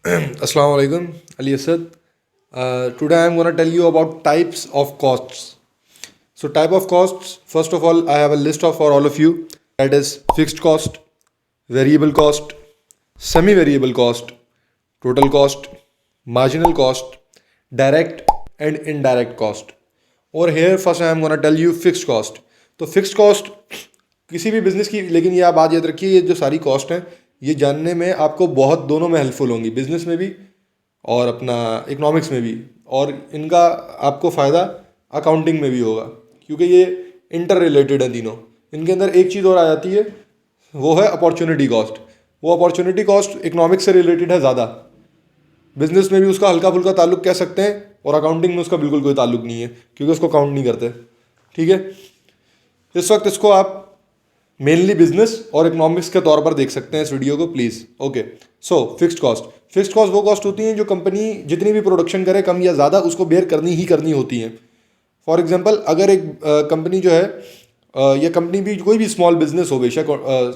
Assalamu alaikum, Ali Asad. Today I am going to tell you about types of costs. So, type of costs, first of all, I have a list of for all of you. That is fixed cost, variable cost, semi variable cost, total cost, marginal cost, direct and indirect cost. और here first I am going to tell you fixed cost. तो fixed cost किसी भी business की, लेकिन ये आप बात याद रखिए, ये जो सारी कॉस्ट हैं ये जानने में आपको बहुत दोनों में हेल्पफुल होंगी, बिजनेस में भी और अपना इकोनॉमिक्स में भी। और इनका आपको फ़ायदा अकाउंटिंग में भी होगा, क्योंकि ये इंटर रिलेटेड है तीनों। इनके अंदर एक चीज़ और आ जाती है, वो है अपॉर्चुनिटी कॉस्ट। वो अपॉर्चुनिटी कॉस्ट इकोनॉमिक्स से रिलेटेड है ज़्यादा, बिजनेस में भी उसका हल्का फुल्का ताल्लुक कह सकते हैं, और अकाउंटिंग में उसका बिल्कुल कोई ताल्लुक नहीं है, क्योंकि उसको काउंट नहीं करते। ठीक है, इस वक्त इसको आप मेनली बिजनेस और इकोनॉमिक्स के तौर पर देख सकते हैं इस वीडियो को, please. Okay, so fixed cost. Fixed cost वो कॉस्ट होती हैं जो कंपनी जितनी भी प्रोडक्शन करे, कम या ज़्यादा, उसको बेयर करनी ही करनी होती हैं। फॉर एग्जांपल, अगर एक कंपनी जो है, या कंपनी भी कोई भी स्मॉल बिजनेस हो, बेशक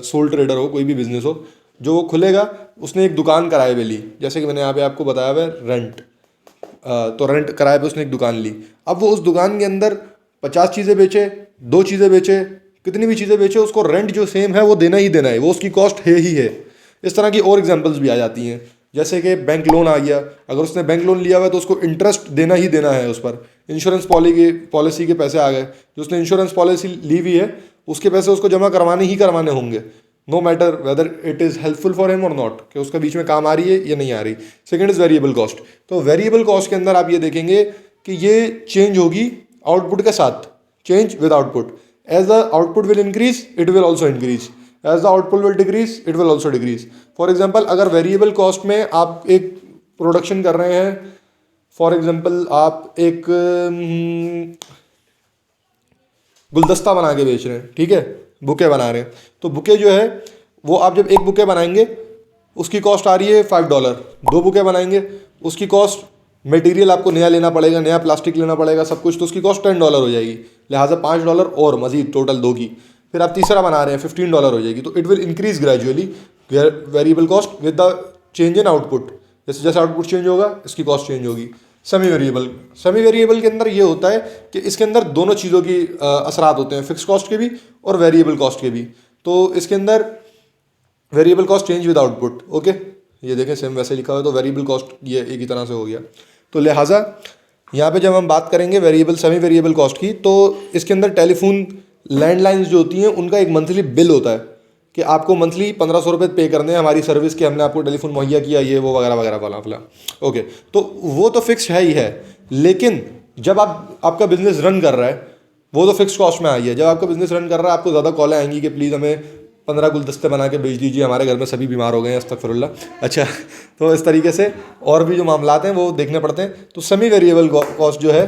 सोल ट्रेडर हो, कोई भी बिजनेस हो, जो वो खुलेगा, उसने एक दुकान किराए पे ली, जैसे कि मैंने यहाँ पे आपको बताया हुआ है रेंट। तो रेंट किराए पे उसने एक दुकान ली। अब वो उस दुकान के अंदर 50 चीज़ें बेचे, 2 चीज़ें बेचे, कितनी भी चीज़ें बेचे, उसको रेंट जो सेम है वो देना ही देना है, वो उसकी कॉस्ट है ही है। इस तरह की और एग्जांपल्स भी आ जाती हैं, जैसे कि बैंक लोन आ गया। अगर उसने बैंक लोन लिया हुआ है तो उसको इंटरेस्ट देना ही देना है उस पर। इंश्योरेंस पॉलिसी के पैसे आ गए, जो उसने इंश्योरेंस पॉलिसी ली हुई है उसके पैसे उसको जमा करवाने ही करवाने होंगे, no matter whether it is helpful for him और नॉट, कि उसका बीच में काम आ रही है या नहीं आ रही। Second is variable cost. तो वेरिएबल कॉस्ट के अंदर आप ये देखेंगे कि ये चेंज होगी आउटपुट के साथ, change with output. As the output will increase, it will also increase. As the output will decrease, it will also decrease. For example, अगर वेरिएबल कॉस्ट में आप एक प्रोडक्शन कर रहे हैं, फॉर एग्जाम्पल आप एक गुलदस्ता बना के बेच रहे हैं, ठीक है, बुके बना रहे हैं, तो बुके जो है वो आप जब एक बुके बनाएंगे उसकी कॉस्ट आ रही है $5। 2 बुके बनाएंगे उसकी कॉस्ट, मटेरियल आपको नया लेना पड़ेगा, नया प्लास्टिक लेना पड़ेगा, सब कुछ, तो उसकी कॉस्ट $10 हो जाएगी। लिहाजा $5 और मजीद टोटल 2 की। फिर आप तीसरा बना रहे हैं, $15 हो जाएगी। तो it will increase gradually variable cost with the change in output. जैसे जैसे आउटपुट चेंज होगा इसकी कॉस्ट चेंज होगी। सेमी वेरिएबल के अंदर ये होता है कि इसके अंदर दोनों चीज़ों की असरात होते हैं, फिक्स कॉस्ट के भी और वेरिएबल कॉस्ट के भी। तो इसके अंदर variable cost change with output. Okay, ये देखें सेम वैसे लिखा हुआ है, तो वेरिएबल कॉस्ट ये एक ही तरह से हो गया। तो लिहाजा यहाँ पे जब हम बात करेंगे वेरिएबल सेमी वेरिएबल कॉस्ट की, तो इसके अंदर टेलीफोन लैंडलाइंस जो होती हैं उनका एक मंथली बिल होता है कि आपको मंथली ₹1500 पे करने हैं हमारी सर्विस के, हमने आपको टेलीफोन मुहैया किया, ये वो वगैरह वगैरह वाला फला। ओके, तो वो तो फिक्स है ही है, लेकिन जब आपका बिजनेस रन कर रहा है वो तो फिक्स कॉस्ट में आई है। जब आपका बिजनेस रन कर रहा है आपको ज़्यादा कॉलें आएंगी कि प्लीज़ हमें 15 गुलदस्ते बना के भेज दीजिए, हमारे घर में सभी बीमार हो गए हैं, अस्तगफिरुल्लाह। अच्छा, तो इस तरीके से और भी जो मामलात हैं वो देखने पड़ते हैं। तो सेमी वेरिएबल कॉस्ट जो है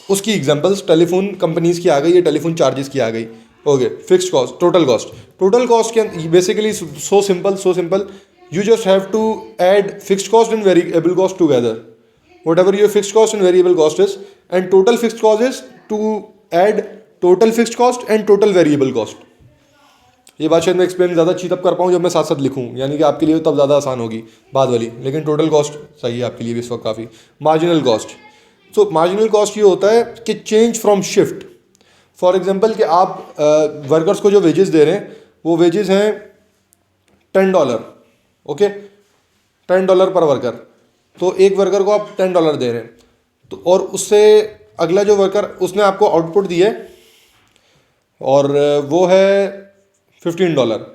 उसकी एग्जांपल्स टेलीफोन कंपनीज़ की आ गई, या टेलीफोन चार्जेस की आ गई। Okay, fixed cost, total cost के basically so simple, you just have to add fixed cost and variable cost together, whatever your fixed cost and variable cost is, and total fixed cost is to add total fixed cost and total variable cost। ये बात शायद मैं explain ज़्यादा अच्छी तब कर पाऊँ जब मैं साथ साथ लिखूँ, यानी कि आपके लिए तब ज़्यादा आसान होगी बाद वाली, लेकिन टोटल कॉस्ट सही है आपके लिए भी इस वक्त काफ़ी। मार्जिनल कॉस्ट, सो मार्जिनल कॉस्ट ये होता है कि change from shift. For example कि आप वर्कर्स को जो वेजेस दे रहे हैं वो वेजेस हैं $10। ओके, $10 पर वर्कर। तो एक वर्कर को आप $10 दे रहे हैं, तो और उससे अगला जो वर्कर उसने आपको आउटपुट दी है और वो है $15।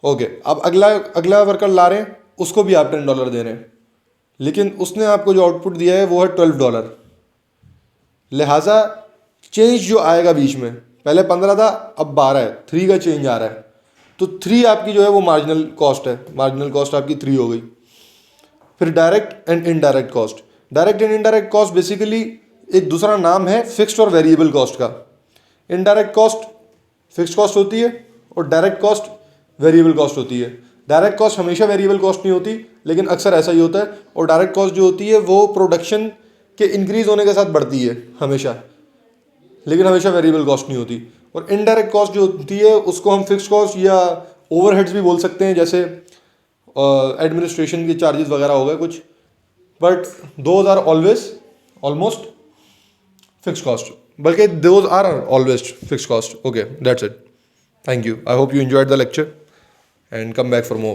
ओके, अब अगला वर्कर ला रहे हैं, उसको भी आप $10 दे रहे हैं, लेकिन उसने आपको जो आउटपुट दिया है वो है $12। लिहाजा चेंज जो आएगा बीच में, पहले 15 था अब 12 है, 3 का चेंज आ रहा है, तो 3 आपकी जो है वो मार्जिनल कॉस्ट है, मार्जिनल कॉस्ट आपकी 3 हो गई। फिर direct and indirect cost. Direct and indirect cost basically एक दूसरा नाम है फिक्स्ड और वेरिएबल कॉस्ट का। इनडायरेक्ट कॉस्ट फिक्स्ड कॉस्ट होती है और डायरेक्ट कॉस्ट वेरिएबल कॉस्ट होती है। डायरेक्ट कॉस्ट हमेशा वेरिएबल कॉस्ट नहीं होती, लेकिन अक्सर ऐसा ही होता है। और डायरेक्ट कॉस्ट जो होती है वो प्रोडक्शन के इंक्रीज होने के साथ बढ़ती है हमेशा, लेकिन हमेशा वेरिएबल कॉस्ट नहीं होती। और इनडायरेक्ट कॉस्ट जो होती है उसको हम फिक्स्ड कॉस्ट या ओवरहेड्स भी बोल सकते हैं, जैसे एडमिनिस्ट्रेशन के चार्जेस वगैरह हो गए कुछ, but those are always almost fix cost, बल्कि those are always fix cost. Okay, that's it. Thank you. I hope you enjoyed the lecture and come back for more.